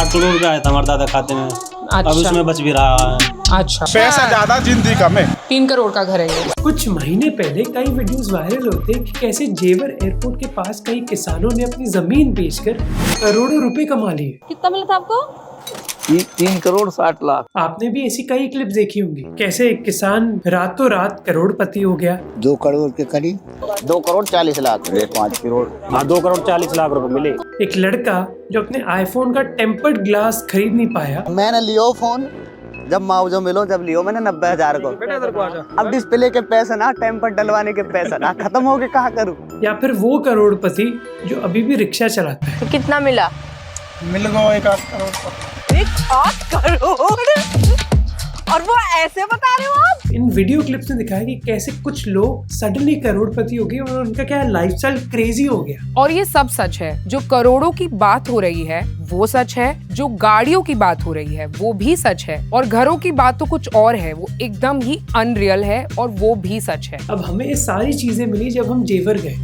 करोड़ का आया था हमारे दादा खाते में। अच्छा। अब उसमें बच भी रहा है। अच्छा, पैसा ज्यादा जिंदगी कम है। 3 करोड़ का घर है ये। कुछ महीने पहले कई वीडियोस वायरल होते कि कैसे जेवर एयरपोर्ट के पास कई किसानों ने अपनी जमीन बेचकर करोड़ों रुपए कमा लिए। कितना मिला था आपको? 3 करोड़ 60 लाख। आपने भी ऐसी कई क्लिप देखी होंगी कैसे एक किसान रातों रात करोड़पति हो गया। 2 करोड़ के करीब 2 करोड़ 40 लाख। 5 करोड़। हाँ, 2 करोड़ 40 लाख रुपए मिले। एक लड़का जो अपने आईफोन का टेम्पर्ड ग्लास खरीद नहीं पाया, मैंने लियो फोन जब मुआवजा मिलो जब लियो मैंने 90,000 को। अब डिस्प्ले के पैसे ना, टेम्पर डलवाने के पैसे ना, खत्म हो गए, कहाँ करूँ। या फिर वो करोड़पति जो अभी भी रिक्शा चलाता है। तो कितना मिला? मिल गो 1 करोड़। 1 करोड़? और वो ऐसे बता रहे हो आप? इन वीडियो क्लिप्स में दिखाया कि कैसे कुछ लोग सडनली करोड़पति हो गए और उनका क्या लाइफस्टाइल क्रेजी हो गया। और ये सब सच है। जो करोड़ों की बात हो रही है वो सच है, जो गाड़ियों की बात हो रही है वो भी सच है, और घरों की बात तो कुछ और है, वो एकदम ही अनरियल है और वो भी सच है। अब हमें ये सारी चीजें मिली जब हम जेवर गए।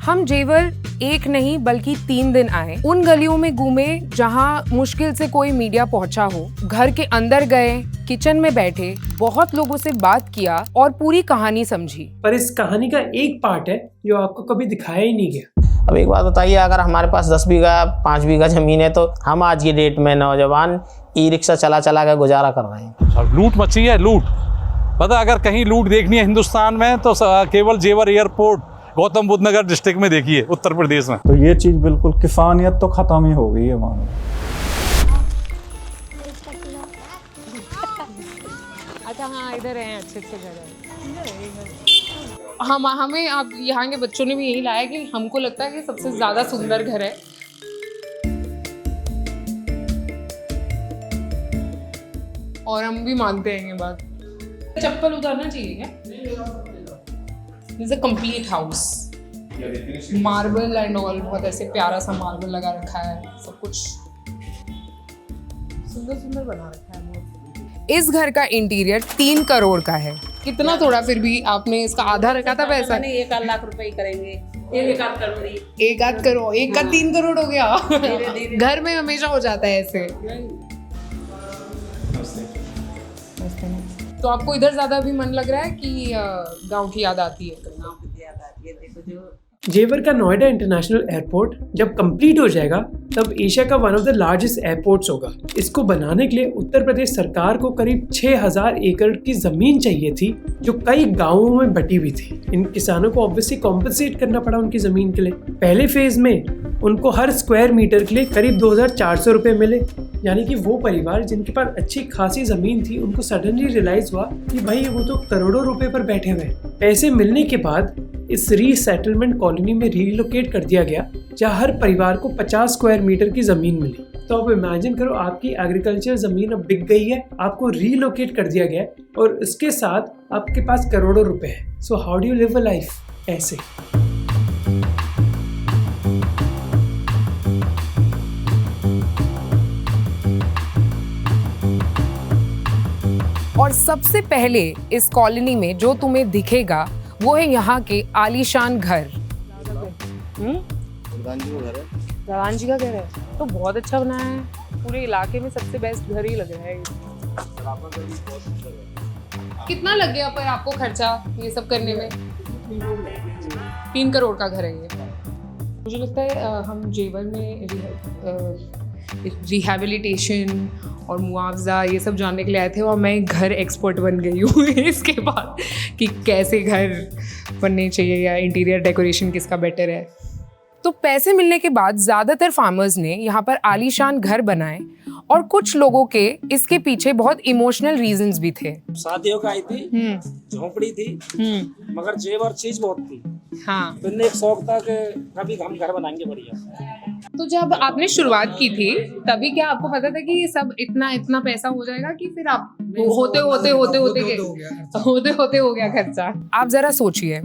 हम जेवर 1 नहीं बल्कि 3 दिन आए, उन गलियों में घूमे जहाँ मुश्किल से कोई मीडिया पहुँचा हो, घर के अंदर गए, किचन में बैठे, बहुत लोगों से बात किया और पूरी कहानी समझी। पर इस कहानी का एक पार्ट है जो आपको कभी दिखाया ही नहीं गया। अब एक बात बताइए, अगर हमारे पास 10 बीघा 5 बीघा जमीन है तो हम आज की डेट में नौजवान ई रिक्शा चला चला कर गुजारा कर रहे हैं। लूट मची है, लूट। पता अगर कहीं लूट देखनी है हिंदुस्तान में तो केवल जेवर एयरपोर्ट गौतम बुद्ध नगर डिस्ट्रिक्ट में देखिए, उत्तर प्रदेश में। तो ये चीज़ बिल्कुल किसानियत तो ख़त्म ही हो गई है मानो। अच्छा हाँ, इधर हैं अच्छे घर है। हमें आप यहाँ के बच्चों ने भी यही लाया कि हमको लगता है कि सबसे ज्यादा सुंदर घर है। और हम भी मानते हैं ये बात। चप्पल उतारना चाहिए क्या? This is a complete house. Marble and all, बहुत ऐसे प्यारा सा मार्बल लगा रखा है, सब कुछ सुंदर सुंदर बना रखा है। इस घर का इंटीरियर 3 करोड़ का है। कितना थोड़ा, फिर भी आपने इसका आधा रखा था पैसा। 1 लाख रुपए ही करेंगे। 1 करोड़ ही। 1 करोड़, 1 का 3 करोड़ हो गया। घर में हमेशा हो जाता है ऐसे। तो आपको इधर ज्यादा भी मन लग रहा है कि गांव की याद आती है? जेवर का नोएडा इंटरनेशनल एयरपोर्ट जब कंप्लीट हो जाएगा तब एशिया का one of the largest airports होगा। इसको बनाने के लिए उत्तर प्रदेश सरकार को करीब 6000 एकड़ की जमीन चाहिए थी जो कई गांवों में बटी हुई थी। इन किसानों को ऑब्वियसली कॉम्पनसेट करना पड़ा उनकी जमीन के लिए। पहले फेज में उनको हर स्क्वायर मीटर के लिए करीब 2400 रुपए मिले, यानी कि वो परिवार जिनके पास अच्छी खासी जमीन थी उनको सडनली रियलाइज हुआ कि भाई वो तो करोड़ों रुपए पर बैठे हुए। पैसे मिलने के बाद इस रीसेटलमेंट कॉलोनी में रीलोकेट कर दिया गया जहाँ हर परिवार को 50 स्क्वायर मीटर की जमीन मिली। तो अब इमेजिन करो, आपकी एग्रीकल्चर जमीन अब बिक गई है, आपको रीलोकेट कर दिया गया और इसके साथ आपके पास करोड़ों रुपए है। So how do you live a life ऐसे? और सबसे पहले इस कॉलोनी में जो तुम्हें दिखेगा वो है यहाँ के आलीशान घर। भगवान जी का घर है तो बहुत अच्छा बनाया है। पूरे इलाके में सबसे बेस्ट घर ही लग रहा है। कितना लग गया पर आपको खर्चा ये सब करने में? 3 करोड़ का घर है ये। मुझे लगता है हम जेवर में रिहैबिलिटेशन और मुआवजा ये सब जानने के लिए आए थे और मैं घर एक्सपर्ट बन गई हूँ इसके बाद कि कैसे घर बनने चाहिए या इंटीरियर डेकोरेशन किसका बेटर है। तो पैसे मिलने के बाद ज़्यादातर फार्मर्स ने यहाँ पर आलीशान घर बनाए और कुछ लोगों के इसके पीछे बहुत इमोशनल रीजंस भी थे। शादियों का आई थी, झोपड़ी थी, मगर जेवर चीज बहुत थी। हाँ, तो एक शौक था कि कभी हम घर बनाएंगे बढ़िया। तो जब आपने शुरुआत की थी तभी क्या आपको पता था कि ये सब इतना पैसा हो जाएगा, कि फिर आप होते हो गया खर्चा? आप जरा सोचिए,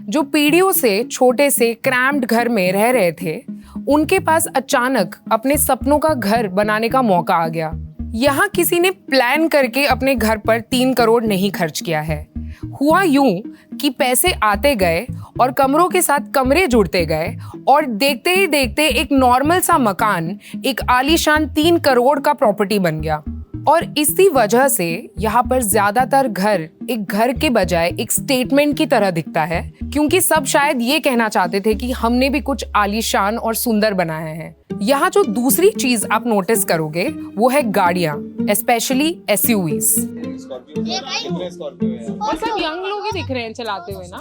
जो पीढ़ियों से छोटे से क्रैम्प्ड घर में रह रहे थे उनके पास अचानक अपने सपनों का घर बनाने का मौका आ गया। यहाँ किसी ने प्लान करके अपने घर पर 3 करोड़ नहीं खर्च किया है। हुआ यूं कि पैसे आते गए और कमरों के साथ कमरे जुड़ते गए और देखते ही देखते एक नॉर्मल सा मकान एक आलीशान 3 करोड़ का प्रॉपर्टी बन गया। और इसी वजह से यहाँ पर ज्यादातर घर एक घर के बजाय एक स्टेटमेंट की तरह दिखता है, क्योंकि सब शायद ये कहना चाहते थे कि हमने भी कुछ आलीशान और सुंदर बनाया है। यहाँ जो दूसरी चीज आप नोटिस करोगे वो है गाड़ियाँ, स्पेशली SUVs। और सब यंग लोग ही दिख रहे हैं चलाते हुए ना।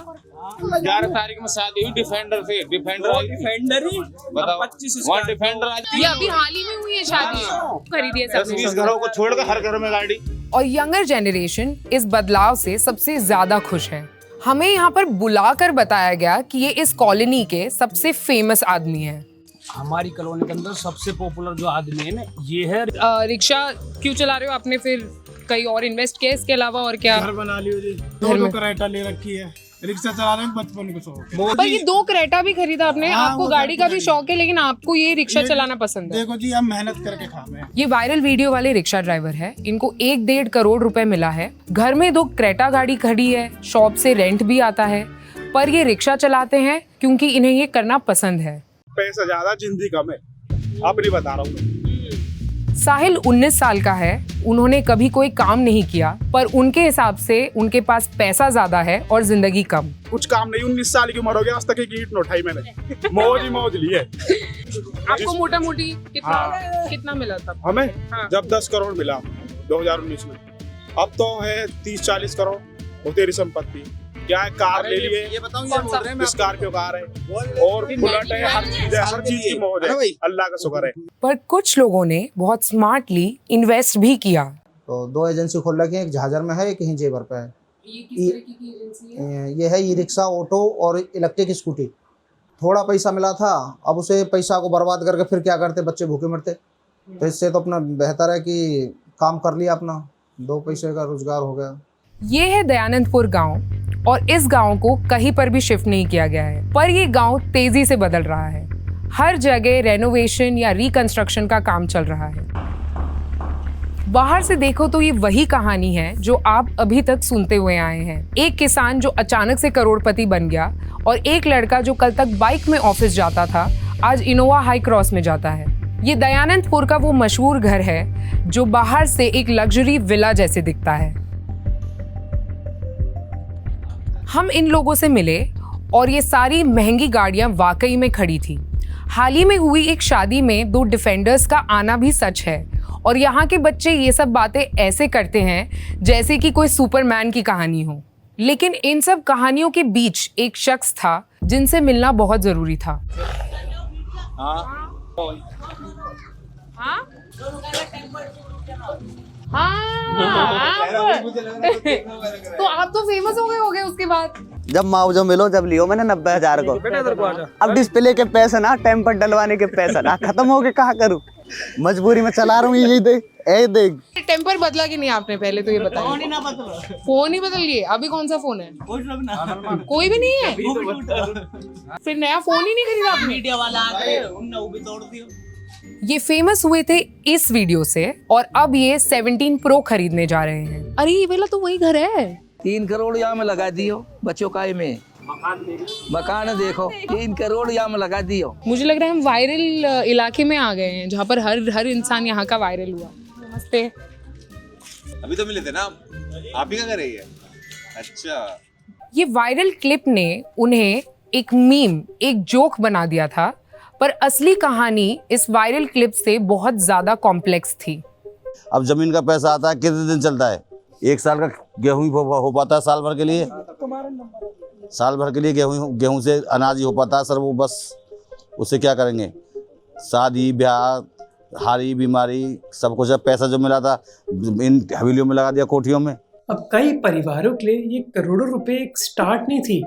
11 तारीख में शादी हुई डिफेंडर से, डिफेंडर ही बताओ 25 डिफेंडर आज ये अभी हाल ही में हुई है शादी, खरीदी है सबने। 10-20 घरों को छोड़कर हर घर में गाड़ी। और यंगर जनरेशन इस बदलाव से सबसे ज्यादा खुश है। हमें यहाँ पर बुलाकर बताया गया कि ये इस कॉलोनी के सबसे फेमस आदमी हैं। हमारी कॉलोनी के अंदर सबसे पॉपुलर जो आदमी है ना ये है। रिक्शा क्यों चला रहे हो आपने, फिर कहीं और इन्वेस्ट किया इसके अलावा और क्या? घर बना लियो जी, घर में करेटा ले रखी है, रिक्शा चला रहे हैं बचपन को शौक। पर ये 2 करेटा भी खरीदा आपने। हाँ, आपको वो गाड़ी का भी खरीदी। शौक है, लेकिन आपको ये रिक्शा चलाना पसंद है। देखो जी हम मेहनत करके खा रहे हैं। ये वायरल वीडियो वाले रिक्शा ड्राइवर है, इनको 1-1.5 करोड़ रुपए मिला है। घर में 2 क्रेटा गाड़ी खड़ी है, शॉप से रेंट भी आता है, पर ये रिक्शा चलाते हैं क्योंकि इन्हें ये करना पसंद है। पैसा ज्यादा जिंदगी कम है, अब नहीं बता रहा हूँ। साहिल 19 साल का है, उन्होंने कभी कोई काम नहीं किया, पर उनके हिसाब से उनके पास पैसा ज्यादा है और जिंदगी कम। कुछ काम नहीं, 19 साल की उम्र हो गया, आज तक एक ईंट न उठाई मैंने। मौज ही मौज ली है। आपको मोटा मोटी कितना मिला था? हमें हाँ। जब 10 करोड़ मिला 2019 में, अब तो है 30-40 करोड़। वो तेरी संपत्ति क्या है, कार ले लिए, स्कॉर्पियो कार है और बुलेट है, हर चीज है, हर चीज की मौज है, अल्लाह का शुक्र है। पर कुछ लोगों ने बहुत स्मार्टली इन्वेस्ट भी किया। तो 2 एजेंसी खोल रखी है, एक झाझर में है, एक यहीं जेवर पे है। ये किस तरह की एजेंसी है? ये है ई रिक्शा, ऑटो और इलेक्ट्रिक स्कूटी। थोड़ा पैसा मिला था, अब उसे पैसा को बर्बाद करके फिर क्या करते, बच्चे भूखे मरते। तो इससे तो अपना बेहतर है कि काम कर लिया अपना, 2 पैसे का रोजगार हो गया। ये है दयानंदपुर गांव और इस गांव को कहीं पर भी शिफ्ट नहीं किया गया है, पर ये गांव तेजी से बदल रहा है। हर जगह रेनोवेशन या रिकंस्ट्रक्शन का काम चल रहा है। बाहर से देखो तो ये वही कहानी है जो आप अभी तक सुनते हुए आए हैं। एक किसान जो अचानक से करोड़पति बन गया और एक लड़का जो कल तक बाइक में ऑफिस जाता था आज इनोवा हाई क्रॉस में जाता है। ये दयानंदपुर का वो मशहूर घर है जो बाहर से एक लग्जरी विला जैसे दिखता है। हम इन लोगों से मिले और ये सारी महंगी गाड़ियां वाकई में खड़ी थी। हाल ही में हुई एक शादी में 2 डिफेंडर्स का आना भी सच है और यहाँ के बच्चे ये सब बातें ऐसे करते हैं जैसे कि कोई सुपरमैन की कहानी हो। लेकिन इन सब कहानियों के बीच एक शख्स था जिनसे मिलना बहुत जरूरी था। तो आप तो फेमस हो गए उसके बाद। जब मुआवजा मिलो जब लियो मैंने 90,000 को। अब डिस्प्ले के पैसे ना, टेम्पर डलवाने के पैसे ना, खत्म हो गए, कहाँ करूँ, मजबूरी में चला रहा हूँ। यही देख, ए देख। टेम्पर बदला कि नहीं आपने, पहले तो ये बताइए। फोन ही बदल लिए। अभी कौन सा फोन है? कोई भी नहीं है। फिर नया फोन ही नहीं खरीदा आपने? मीडिया वाला आ गए, उन्होंने वो भी तोड़ दिया। ये फेमस हुए थे इस वीडियो से और अब ये 17 प्रो खरीदने जा रहे हैं। अरे ये वाला तो वही घर है। 3 करोड़ यहाँ में लगा दियो बच्चों का में मकान देखो, 3 करोड़ यहाँ में लगा दियो। मुझे लग रहा है हम वायरल इलाके में आ गए हैं जहाँ पर हर इंसान यहाँ का वायरल हुआ। नमस्ते। अभी तो मिले थे ना आप ही क्या कर रही है? अच्छा, ये वायरल क्लिप ने उन्हें एक मीम, एक जोक बना दिया था, पर असली कहानी इस वायरल क्लिप से बहुत ज्यादा कॉम्प्लेक्स थी। अब जमीन का पैसा आता है, कितने दिन चलता है? 1 साल का गेहूं ही हो पाता है साल भर के लिए। साल भर के लिए गेहूं से अनाज ही हो पाता है सर। वो बस उससे क्या करेंगे? शादी ब्याह, हारी बीमारी, सब कुछ। पैसा जो मिला था इन हवेलियों में लगा दिया, कोठियों में। अब कई परिवारों के लिए ये करोड़ों रुपए एक स्टार्ट नहीं थी,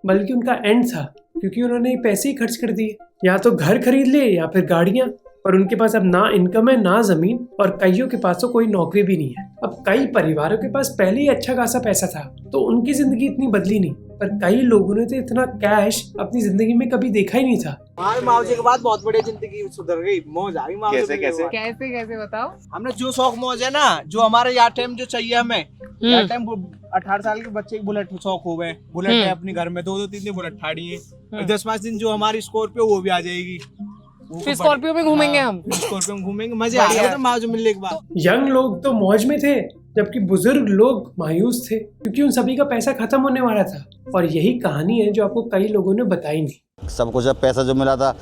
बल्कि उनका एंड था, क्योंकि उन्होंने पैसे ही खर्च कर दिए। या तो घर खरीद ले या फिर गाड़ियाँ। और उनके पास अब ना इनकम है ना जमीन, और कईयों के पास तो कोई नौकरी भी नहीं है। अब कई परिवारों के पास पहले ही अच्छा खासा पैसा था तो उनकी जिंदगी इतनी बदली नहीं, पर कई लोगों ने तो इतना कैश अपनी जिंदगी में कभी देखा ही नहीं था। हमारे मुआवजे के बाद बहुत बढ़िया जिंदगी सुधर गई, मौज आ गई। कैसे कैसे कैसे कैसे बताओ। हमने जो शौक मौज है ना, जो हमारे यार टाइम जो चाहिए हमें, यार टाइम 18 साल के बच्चे की बुलेट शौक हो गए, बुलेट है अपने घर में, 2-2 3 बुलेट ठाड़ी है, 10-5 दिन जो हमारी स्कॉर्पियो वो भी आ जाएगी, फिर स्कॉर्पियो में घूमेंगे। हम स्कॉर्पियो में घूमेंगे, मजे आ गए मुआवजे मिलने के बाद। यंग लोग तो मौज में थे जबकि बुजुर्ग लोग मायूस थे क्योंकि उन सभी का पैसा खत्म होने वाला था। और यही कहानी है जो आपको कई लोगों ने बताई नहीं। सबको जब पैसा जो मिला था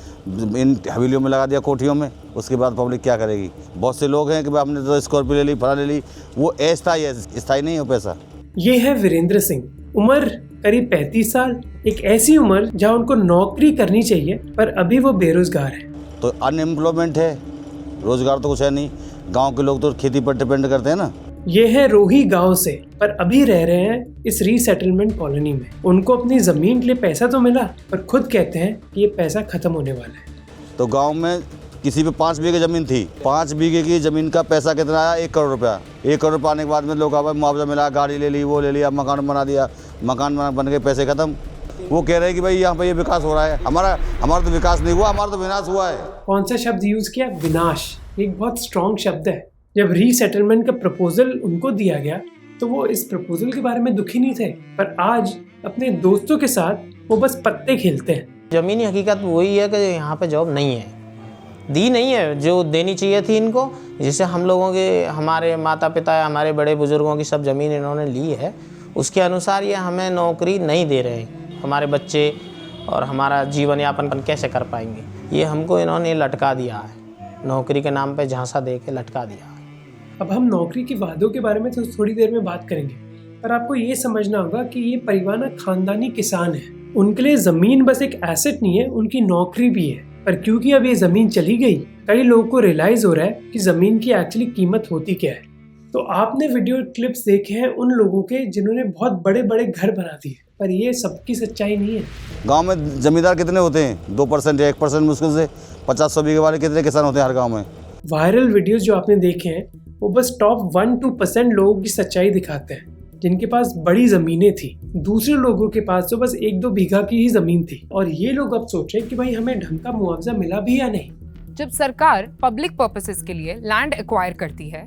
इन हवेलियों में लगा दिया, कोठियों में, उसके बाद पब्लिक क्या करेगी। बहुत से लोग हैं कि भाई हमने तो स्कॉर्पियो ले ली, फला ले ली, वो अस्थायी है, स्थायी नहीं है पैसा। ये है वीरेंद्र सिंह, उम्र करीब 35 साल, एक ऐसी उम्र जहाँ उनको नौकरी करनी चाहिए पर अभी वो बेरोजगार है। तो अनएम्प्लॉयमेंट है, रोजगार तो कुछ है नहीं। गांव के लोग तो खेती पर डिपेंड करते हैं ना। ये है रोही गांव से, पर अभी रह रहे हैं इस रीसेटलमेंट कॉलोनी में। उनको अपनी जमीन के लिए पैसा तो मिला पर खुद कहते हैं कि ये पैसा खत्म होने वाला है। तो गांव में किसी पे 5 बीघे जमीन थी, 5 बीघे की जमीन का पैसा कितना आया? 1 करोड़ रुपया। 1 करोड़ रुपया आने के बाद में लोग मुआवजा मिला, गाड़ी ले ली, वो ले लिया, मकान बना दिया, मकान बन के पैसे खत्म। वो कह रहे हैं कि भाई यहाँ पे ये विकास हो रहा है, हमारा तो विकास नहीं हुआ, हमारा तो विनाश हुआ है। कौन सा शब्द यूज किया? विनाश। एक बहुत स्ट्रॉन्ग शब्द है। जब रीसेटलमेंट का प्रपोजल उनको दिया गया तो वो इस प्रपोजल के बारे में दुखी नहीं थे, पर आज अपने दोस्तों के साथ वो बस पत्ते खेलते हैं। जमीनी हकीकत वही है कि यहाँ पे जॉब नहीं है, दी नहीं है जो देनी चाहिए थी इनको। जैसे हम लोगों के, हमारे माता पिता, हमारे बड़े बुजुर्गों की सब ज़मीन इन्होंने ली है, उसके अनुसार ये हमें नौकरी नहीं दे रहे हैं। हमारे बच्चे और हमारा जीवन यापन कैसे कर पाएंगे, ये हमको इन्होंने लटका दिया है, नौकरी के नाम पे झांसा दे के लटका दिया है। अब हम नौकरी के वादों के बारे में तो थोड़ी देर में बात करेंगे, पर आपको ये समझना होगा कि ये परिवाना खानदानी किसान है। उनके लिए ज़मीन बस एक एसेट नहीं है, उनकी नौकरी भी है। पर क्योंकि अब ये ज़मीन चली गई, कई लोगों को रियलाइज़ हो रहा है कि ज़मीन की एक्चुअली कीमत होती क्या है। तो आपने वीडियो क्लिप्स देखे हैं उन लोगों के जिन्होंने बहुत बड़े बड़े घर बना दिए, पर ये सबकी सच्चाई नहीं है। गांव में जमींदार कितने होते हैं? 2% या 1% मुश्किल से 50-100 बीघे वाले कितने किसान होते हैं हर गांव में? वायरल वीडियोस जो आपने देखे हैं वो बस टॉप 1-2% लोगों की सच्चाई दिखाते हैं, जिनके पास बड़ी ज़मीनें थी। दूसरे लोगों के पास तो बस 1-2 बीघा की ही ज़मीन थी, और ये लोग अब सोच रहे हैं कि भाई हमें ढंग का मुआवजा मिला भी या नहीं। जब सरकार पब्लिक पर्पसेस के लिए लैंड एक्वायर करती है,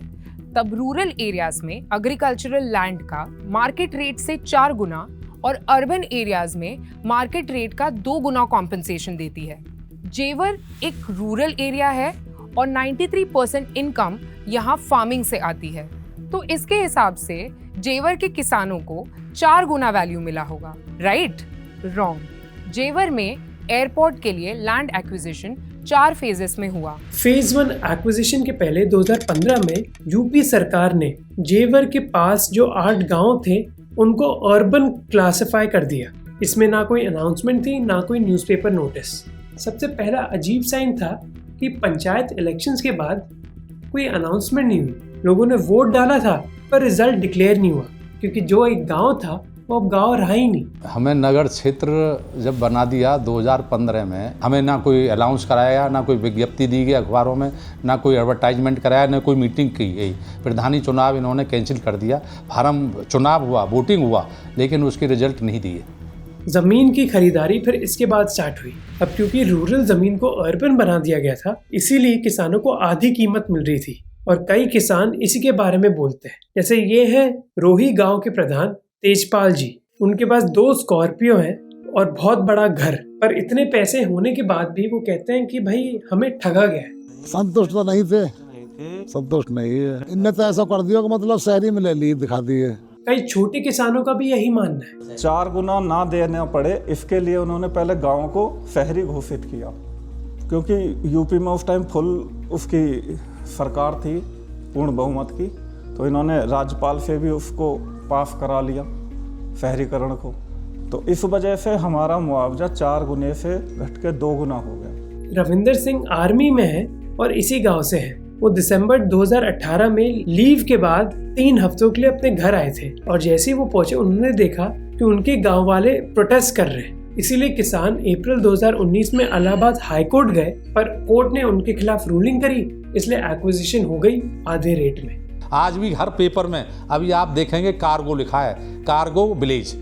तब रूरल एरियाज में एग्रीकल्चरल लैंड का मार्केट रेट से 4 गुना और अर्बन एरियाज में मार्केट रेट का 2 गुना कॉम्पेंसेशन देती है। जेवर एक रूरल एरिया है और 93% इनकम यहाँ फार्मिंग से आती है, तो इसके हिसाब से जेवर के किसानों को 4 गुना वैल्यू मिला होगा, राइट? रॉन्ग। जेवर में एयरपोर्ट के लिए लैंड एक्विजिशन 4 फेजेस में हुआ। फेज 1 एक्विजिशन के पहले 2015 में यूपी सरकार ने जेवर के पास जो 8 गांव थे उनको अर्बन क्लासिफाई कर दिया। इसमें ना कोई अनाउंसमेंट थी, ना कोई न्यूज़पेपर नोटिस। सबसे पहला अजीब साइन था कि पंचायत इलेक्शंस के बाद कोई अनाउंसमेंट नहीं हुई। लोगों ने वोट डाला था पर रिजल्ट डिक्लेयर नहीं हुआ, क्योंकि जो एक गांव था वो अब गांव रहा ही नहीं। हमें नगर क्षेत्र जब बना दिया 2015 में, हमें ना कोई अनाउंस कराया, ना कोई विज्ञप्ति दी गई अखबारों में, ना कोई एडवर्टाइजमेंट कराया, ना कोई मीटिंग की गई। प्रधानी चुनाव इन्होंने कैंसिल कर दिया। फार्म चुनाव हुआ, वोटिंग हुआ, लेकिन उसकी रिजल्ट नहीं दिए। ज़मीन की खरीदारी फिर इसके बाद स्टार्ट हुई। अब क्योंकि रूरल ज़मीन को अर्बन बना दिया गया था, इसीलिए किसानों को आधी कीमत मिल रही थी, और कई किसान इसी के बारे में बोलते हैं। जैसे ये है रोही गांव के प्रधान तेजपाल जी। उनके पास 2 स्कॉर्पियो हैं और बहुत बड़ा घर, पर इतने पैसे होने के बाद भी वो कहते हैं कि भाई हमें ठगा गया है। संतुष्ट तो नहीं थे, संतुष्ट नहीं है। इनने तो ऐसा कर दिया कि मतलब शहरी में ले ली, दिखा दी है। कई छोटे किसानों का भी यही मानना है। 4 गुना ना देना पड़े, इसके लिए उन्होंने पहले गाँव को शहरी घोषित किया, क्योंकि यूपी में उस टाइम फुल उसकी सरकार थी, पूर्ण बहुमत की, तो इन्होंने राज्यपाल से भी उसको पास करा लिया शहरीकरण को। तो इस वजह से हमारा मुआवजा 4 गुने से घट के 2 गुना हो गया। रविंदर सिंह आर्मी में है और इसी गांव से है। वो दिसंबर 2018 में लीव के बाद 3 हफ्तों के लिए अपने घर आए थे, और जैसे ही वो पहुंचे उन्होंने देखा कि उनके गांव वाले प्रोटेस्ट कर रहे हैं। इसीलिए किसान अप्रैल 2019 में इलाहाबाद हाई कोर्ट गए, पर कोर्ट ने उनके खिलाफ रूलिंग करी, इसलिए एक्विजिशन हो गई आधे रेट में। आज भी हर पेपर में अभी आप देखेंगे कार्गो लिखा है, कार्गो विलेज,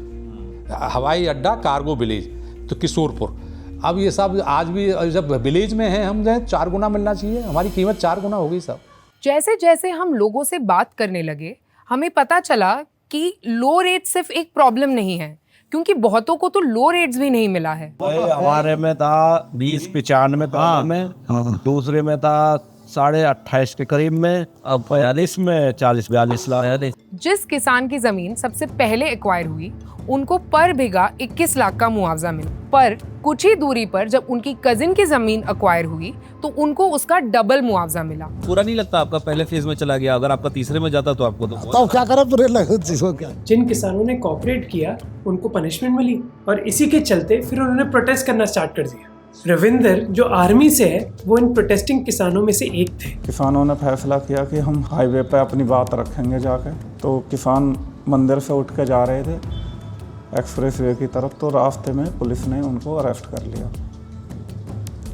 हवाई अड्डा कार्गो विलेज, तो किशोरपुर। अब ये सब आज भी जब विलेज में है, हम 4 गुना मिलना चाहिए, हमारी कीमत 4 गुना हो गई सब। जैसे जैसे हम लोगों से बात करने लगे, हमें पता चला कि लो रेट सिर्फ एक प्रॉब्लम नहीं है, क्योंकि बहुतों को तो लो रेट्स भी नहीं मिला है। हमारे में था 20-95 में, दूसरे में था 28.5 के करीब में, अब 45 में 40-42 लाख। जिस किसान की जमीन सबसे पहले एक्वायर हुई, उनको पर बीघा 21 लाख का मुआवजा मिला, पर कुछ ही दूरी पर जब उनकी कजिन की जमीन एक्वायर हुई तो उनको उसका डबल मुआवजा मिला। पूरा नहीं लगता आपका पहले फेज में चला गया, अगर आपका तीसरे में जाता तो आपको तो क्या करे पूरे चीजों क्या। जिन किसानों ने कोऑपरेट किया उनको पनिशमेंट मिली, और इसी के चलते फिर उन्होंने प्रोटेस्ट करना स्टार्ट कर दिया। रविंदर जो आर्मी से है, वो इन प्रोटेस्टिंग किसानों में से एक थे। किसानों ने फैसला किया कि हम हाईवे पे अपनी बात रखेंगे जाके। तो किसान मंदिर से उठ के जा रहे थे एक्सप्रेस वे की तरफ, तो रास्ते में पुलिस ने उनको अरेस्ट कर लिया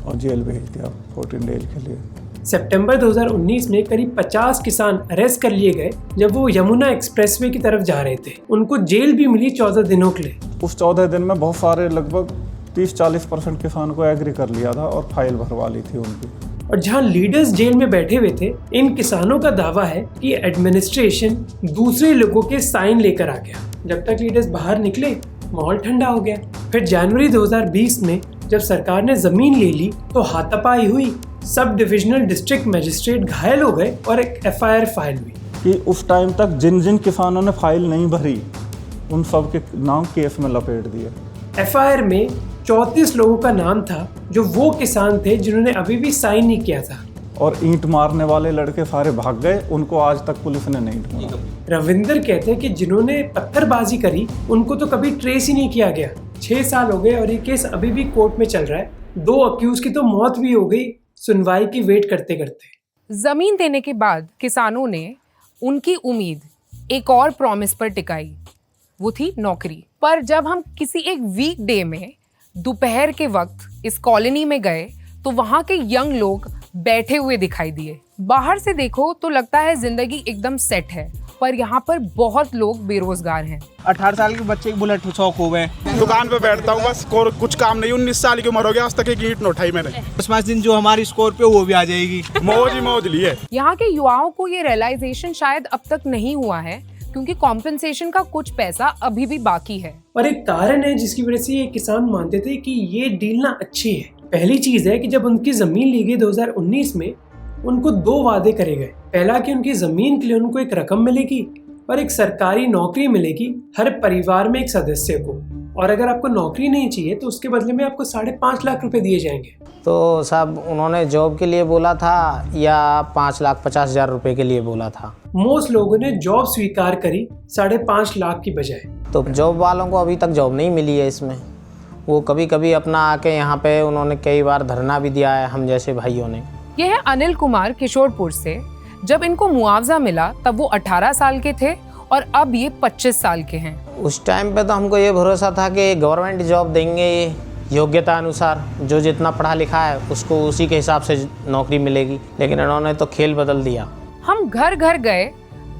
और जेल भेज दिया 14 डेज के लिए। सितंबर 2019 में करीब 50 किसान अरेस्ट कर लिए गए जब वो यमुना एक्सप्रेसवे की तरफ जा रहे थे। उनको जेल भी मिली 14 दिनों के लिए। उस 14 दिन में बहुत सारे लगभग 30-40% किसान को एग्री कर लिया था और फाइल भरवा ली थी उनकी। और जहां लीडर्स जेल में बैठे हुए थे, इन किसानों का दावा है कि एडमिनिस्ट्रेशन दूसरे लोगों के साइन लेकर आ गया। जब तक लीडर्स बाहर निकले, माहौल ठंडा हो गया। फिर जनवरी 2020 में जब सरकार ने जमीन ले ली तो हाथापाई हुई, सब डिविजनल डिस्ट्रिक्ट मजिस्ट्रेट घायल हो गए और एक FIR फाइल हुई। कि उस टाइम तक जिन जिन किसानों ने फाइल नहीं भरी, उन सब के नाम केस में लपेट दिए। FIR में 34 लोगों का नाम था जो वो किसान थे जिन्होंने अभी भी साइन नहीं किया था। और ईंट मारने वाले लड़के सारे भाग गए, उनको आज तक पुलिस ने नहीं ढूंढा। रविंदर कहते हैं कि जिन्होंने पत्थरबाजी करी उनको तो कभी ट्रेस ही नहीं किया गया। 6 साल हो गए और ये केस अभी भी कोर्ट में चल रहा है। 2 अक्यूज की तो मौत भी हो गई सुनवाई की वेट करते करते। जमीन देने के बाद किसानों ने उनकी उम्मीद एक और प्रॉमिस पर टिकाई, वो थी नौकरी। पर जब हम किसी एक वीक डे में दोपहर के वक्त इस कॉलोनी में गए तो वहाँ के यंग लोग बैठे हुए दिखाई दिए। बाहर से देखो तो लगता है जिंदगी एकदम सेट है, पर यहाँ पर बहुत लोग बेरोजगार हैं। 18 साल के बच्चे की बुलेट शौक हो गए। दुकान पे बैठता हूँ बस, कुछ काम नहीं। 19 साल की उम्र हो गया, आज तक एक ईंट न उठाई मैंने। 5 दिन जो हमारी स्कॉर्पियो वो भी आ जाएगी। मौज ही मौज ली है। यहाँ के युवाओं को ये रियलाइजेशन शायद अब तक नहीं हुआ है, क्योंकि कॉम्पेंसेशन का कुछ पैसा अभी भी बाकी है। और एक कारण है जिसकी वजह से ये किसान मानते थे कि ये डील ना अच्छी है। पहली चीज है कि जब उनकी जमीन ली गई 2019 में, उनको 2 वादे करे गए। पहला कि उनकी जमीन के लिए उनको एक रकम मिलेगी और एक सरकारी नौकरी मिलेगी हर परिवार में एक सदस्य को, और अगर आपको नौकरी नहीं चाहिए तो उसके बदले में आपको 5.5 लाख रुपए दिए जाएंगे। तो साहब उन्होंने जॉब के लिए बोला था या 5,50,000 रुपए के लिए बोला था? मोस्ट लोगों ने जॉब स्वीकार करी 5.5 लाख की बजाय। तो जॉब वालों को अभी तक जॉब नहीं मिली है इसमें। वो कभी कभी अपना आके यहाँ पे उन्होंने कई बार धरना भी दिया है हम जैसे भाइयों ने। यह है अनिल कुमार किशोरपुर से। जब इनको मुआवजा मिला तब वो 18 साल के थे और अब ये 25 साल के हैं। उस टाइम पे तो हमको ये भरोसा था कि गवर्नमेंट जॉब देंगे योग्यता अनुसार, जो जितना पढ़ा लिखा है उसको उसी के हिसाब से नौकरी मिलेगी, लेकिन इन्होंने तो खेल बदल दिया। हम घर घर गए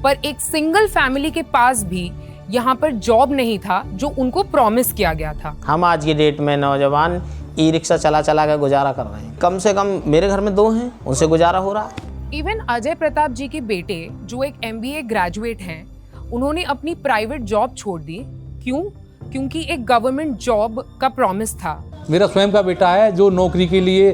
पर एक सिंगल फैमिली के पास भी यहाँ पर जॉब नहीं था जो उनको प्रॉमिस किया गया था। हम आज की डेट में नौजवान ई-रिक्शा चला चला कर गुजारा कर रहे हैं। कम से कम मेरे घर में 2 हैं, उनसे गुजारा हो रहा। इवन अजय प्रताप जी के बेटे जो एक MBA ग्रेजुएट हैं, उन्होंने अपनी प्राइवेट जॉब छोड़ दी। क्यों? क्योंकि एक गवर्नमेंट जॉब का प्रॉमिस था। मेरा स्वयं का बेटा है जो नौकरी के लिए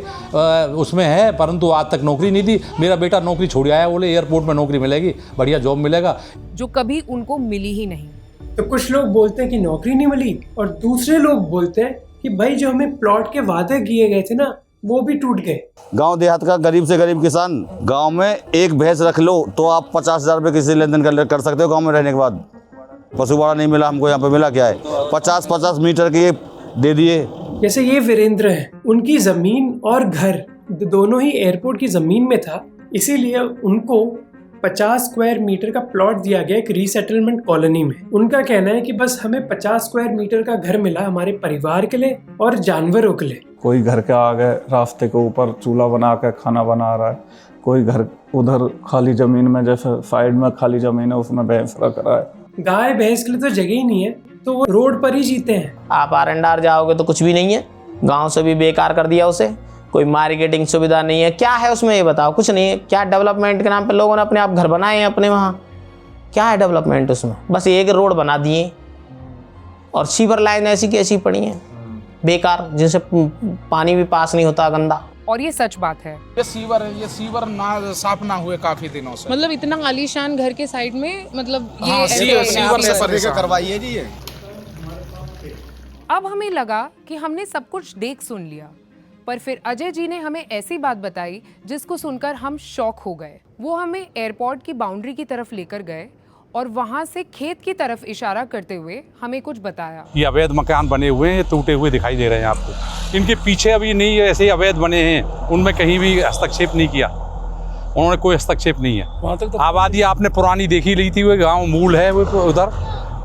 उसमें है, परंतु आज तक नौकरी नहीं दी। मेरा बेटा नौकरी छोड़ आया, बोले एयरपोर्ट में नौकरी मिलेगी, बढ़िया जॉब मिलेगा, जो कभी उनको मिली ही नहीं। तो कुछ लोग बोलते हैं कि नौकरी नहीं मिली, और दूसरे लोग बोलते हैं कि भाई जो हमें प्लॉट के वादे किए गए थे ना, वो भी टूट गए। गांव देहात का गरीब से गरीब किसान, गांव में एक भैंस रख लो तो आप 50,000 रुपये किसी लेन देन कर सकते हो। गांव में रहने के बाद पशुवाड़ा नहीं मिला हमको, यहाँ पे मिला क्या है? 50-50 मीटर के दे दिए। जैसे ये वीरेंद्र हैं, उनकी जमीन और घर दोनों ही एयरपोर्ट की जमीन में था, इसीलिए उनको 50 स्क्वायर मीटर का प्लॉट दिया गया एक रीसेटलमेंट कॉलोनी में। उनका कहना है कि बस हमें 50 स्क्वायर मीटर का घर मिला हमारे परिवार के लिए और जानवरों के लिए। कोई घर के आगे रास्ते के ऊपर चूल्हा बना के खाना बना रहा है, कोई घर उधर खाली जमीन में, जैसे साइड में खाली जमीन है उसमें भैंस रख रहा है। गाय भैंस के लिए तो जगह ही नहीं है, तो वो रोड पर ही जीते हैं। आप आर जाओगे तो कुछ भी नहीं है, गांव से भी बेकार कर दिया उसे, कोई मार्केटिंग सुविधा नहीं है। क्या है उसमें ये बताओ, कुछ नहीं है। क्या डेवलपमेंट के नाम पे लोगों ने अपने आप घर बनाए हैं अपने वहाँ, क्या है डेवलपमेंट उसमें? बस एक रोड बना दिए और सीवर लाइन ऐसी की ऐसी पड़ी है बेकार, जिनसे पानी भी पास नहीं होता, गंदा। और ये सच बात है। ये सीवर ना साफ ना हुए काफी दिनों से। मतलब इतना आलीशान घर के साइड में, मतलब ये हाँ, सीवर से सर्वे करवाइए जी ये। अब हमें लगा कि हमने सब कुछ देख सुन लिया, पर फिर अजय जी ने हमें ऐसी बात बताई जिसको सुनकर हम शॉक हो गए। वो हमें एयरपोर्ट की बाउंड्री की तरफ लेकर गए और वहाँ से खेत की तरफ इशारा करते हुए हमें कुछ बताया। ये अवैध मकान बने हुए हैं, टूटे हुए दिखाई दे रहे हैं आपको। इनके पीछे अभी नहीं ऐसे अवैध बने हैं, उनमें कहीं भी हस्तक्षेप नहीं किया उन्होंने, कोई हस्तक्षेप नहीं है। आबादी आपने पुरानी देखी ली थी, वो गाँव मूल है वो उधर,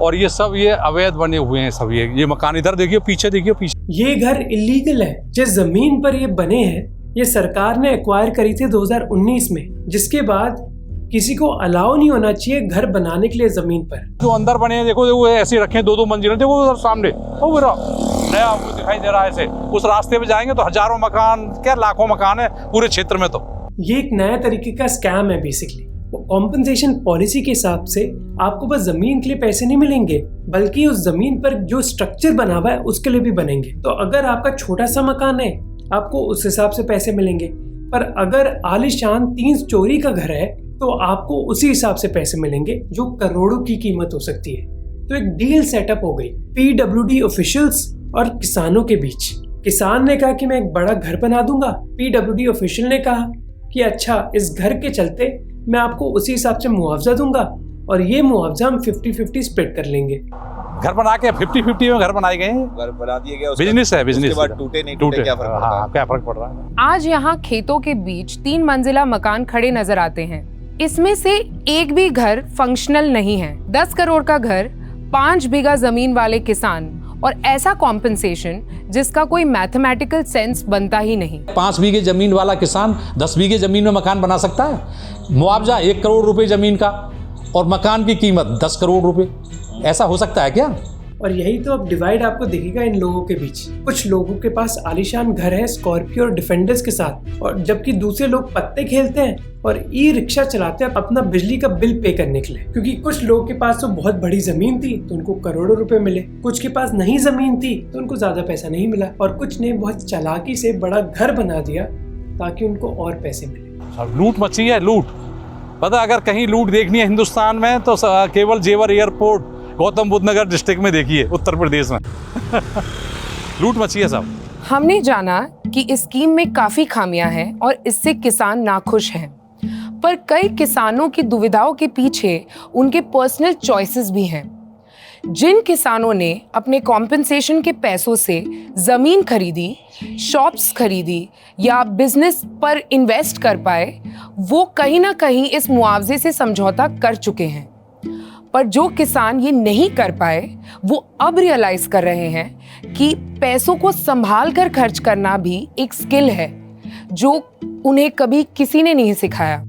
और ये सब ये अवैध बने हुए हैं सब। ये मकान इधर देखिए, पीछे देखिए, पीछे। ये घर इलीगल है। जिस जमीन पर ये बने हैं ये सरकार ने एक्वायर करी थी 2019 में, जिसके बाद किसी को अलाउ नहीं होना चाहिए घर बनाने के लिए जमीन पर। जो अंदर बने हैं देखो, वो ऐसे रखे 2-2 मंजिलें, देखो उधर सामने वो नया आपको दिखाई दे रहा है ऐसे। उस रास्ते पे जाएंगे तो हजारों मकान, क्या लाखों मकान है पूरे क्षेत्र में। तो ये एक नया तरीके का स्कैम है बेसिकली। कॉम्पनसेशन पॉलिसी के हिसाब से आपको बस जमीन के लिए पैसे नहीं मिलेंगे, बल्कि उस जमीन पर जो स्ट्रक्चर बना हुआ है उसके लिए भी बनेंगे। तो अगर आपका छोटा सा मकान है आपको उस हिसाब से पैसे मिलेंगे, पर अगर आलीशान 3 स्टोरी का घर है तो आपको उसी हिसाब से पैसे मिलेंगे, जो करोड़ों की कीमत हो सकती है। तो एक डील सेटअप हो गई PWD ऑफिशियल्स और किसानों के बीच। किसान ने कहा कि मैं एक बड़ा घर बना दूंगा, PWD ऑफिशियल ने कहा कि अच्छा इस घर के चलते मैं आपको उसी हिसाब से मुआवजा दूंगा और ये मुआवजा हम 50-50 स्प्लिट कर लेंगे। घर बना के 50-50 में घर बनाए गए हैं, घर बना दिए गए, बिजनेस है, बिजनेस। उसके बाद टूटे नहीं टूटे, क्या फर्क पड़ता है? क्या फर्क पड़ रहा है? आज यहाँ खेतों के बीच 3 मंजिला मकान खड़े नजर आते हैं। इसमें से एक भी घर फंक्शनल नहीं है। 10 करोड़ का घर, 5 बीघा जमीन वाले किसान, और ऐसा कॉम्पनसेशन जिसका कोई मैथमेटिकल सेंस बनता ही नहीं। 5 बीघे जमीन वाला किसान 10 बीघे जमीन में मकान बना सकता है? मुआवजा 1 करोड़ रुपए जमीन का और मकान की कीमत 10 करोड़ रुपए, ऐसा हो सकता है क्या? और यही तो अब डिवाइड आपको दिखेगा इन लोगों के बीच। कुछ लोगों के पास आलीशान घर है स्कॉर्पियो और डिफेंडर्स के साथ, और जबकि दूसरे लोग पत्ते खेलते हैं और ई-रिक्शा चलाते हैं अपना बिजली का बिल पे करने के लिए। क्योंकि कुछ लोगों के पास तो बहुत बड़ी जमीन थी तो उनको करोड़ों रुपए मिले, कुछ के पास नहीं जमीन थी तो उनको ज्यादा पैसा नहीं मिला, और कुछ ने बहुत चालाकी से बड़ा घर बना दिया ताकि उनको और पैसे मिले। लूट मची है, लूट। पता, अगर कहीं लूट देखनी है हिंदुस्तान में तो केवल जेवर एयरपोर्ट गौतम बुद्ध नगर डिस्ट्रिक्ट में देखिए, उत्तर प्रदेश में। लूट मची है सब। हमने जाना कि इस स्कीम में काफी खामियां हैं और इससे किसान नाखुश हैं, पर कई किसानों की दुविधाओं के पीछे उनके पर्सनल चॉइसेस भी हैं। जिन किसानों ने अपने कॉम्पनसेशन के पैसों से जमीन खरीदी, शॉप्स खरीदी या बिजनेस पर इन्वेस्ट कर पाए, वो कहीं ना कहीं इस मुआवजे से समझौता कर चुके हैं। पर जो किसान ये नहीं कर पाए, वो अब रियलाइज कर रहे हैं कि पैसों को संभाल कर खर्च करना भी एक स्किल है जो उन्हें कभी किसी ने नहीं सिखाया।